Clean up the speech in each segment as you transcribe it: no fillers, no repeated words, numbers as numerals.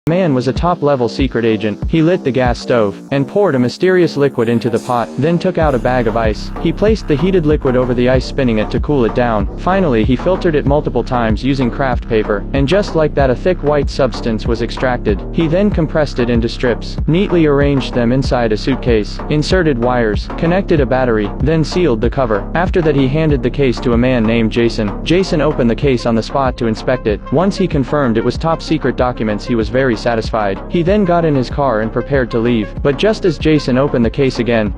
The man was a top-level secret agent. He lit the gas stove, and poured a mysterious liquid into the pot, then took out a bag of ice. He placed the heated liquid over the ice, spinning it to cool it down. Finally, he filtered it multiple times using craft paper, and just like that, a thick white substance was extracted. He then compressed it into strips, neatly arranged them inside a suitcase, inserted wires, connected a battery, then sealed the cover. After that, he handed the case to a man named Jason. Jason opened the case on the spot to inspect it. Once he confirmed it was top-secret documents, he was very satisfied. He then got in his car and prepared to leave. But just as Jason opened the case again,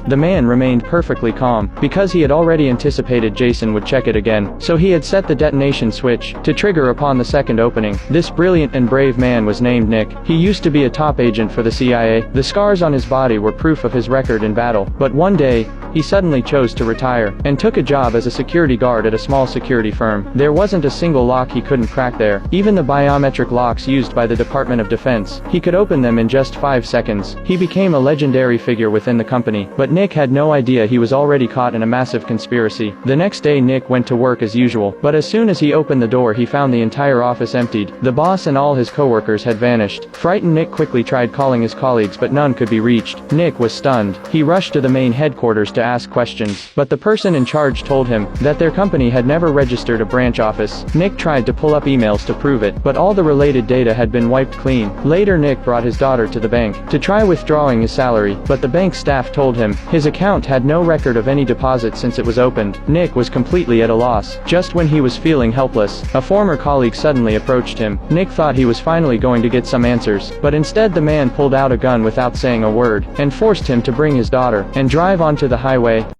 the man remained perfectly calm, because he had already anticipated Jason would check it again, so he had set the detonation switch to trigger upon the second opening. This brilliant and brave man was named Nick. He used to be a top agent for the CIA. The scars on his body were proof of his record in battle. But one day, he suddenly chose to retire, and took a job as a security guard at a small security firm. There wasn't a single lock he couldn't crack there. Even the biometric locks used by the Department of Defense, he could open them in just 5 seconds. He became a legendary figure within the company, but Nick had no idea he was already caught in a massive conspiracy. The next day, Nick went to work as usual, but as soon as he opened the door, he found the entire office emptied. The boss and all his coworkers had vanished. Frightened, Nick quickly tried calling his colleagues, but none could be reached. Nick was stunned. He rushed to the main headquarters to ask questions, but the person in charge told him that their company had never registered a branch office. Nick tried to pull up emails to prove it, but all the related data had been wiped clean. Later, Nick brought his daughter to the bank to try withdrawing his salary, but the bank staff told him his account had no record of any deposit since it was opened. Nick was completely at a loss. Just when he was feeling helpless, a former colleague suddenly approached him. Nick thought he was finally going to get some answers, but instead the man pulled out a gun without saying a word, and forced him to bring his daughter and drive onto the highway.